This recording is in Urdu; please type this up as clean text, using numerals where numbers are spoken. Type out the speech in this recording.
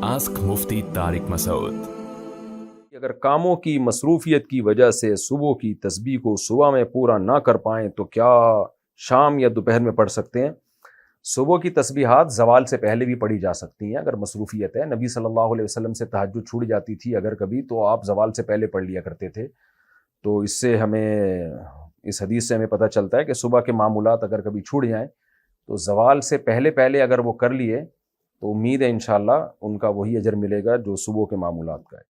Ask Mufti Tariq Masood. اگر کاموں کی مصروفیت کی وجہ سے صبح کی تسبیح کو صبح میں پورا نہ کر پائیں تو کیا شام یا دوپہر میں پڑھ سکتے ہیں؟ صبح کی تسبیحات زوال سے پہلے بھی پڑھی جا سکتی ہیں اگر مصروفیت ہے۔ نبی صلی اللہ علیہ وسلم سے تہجد چھوٹ جاتی تھی اگر کبھی تو آپ زوال سے پہلے پڑھ لیا کرتے تھے۔ تو اس حدیث سے ہمیں پتہ چلتا ہے کہ صبح کے معمولات اگر کبھی چھوٹ جائیں تو زوال سے پہلے اگر وہ کر لیے تو امید ہے انشاءاللہ ان کا وہی اجر ملے گا جو صبح کے معمولات کا ہے۔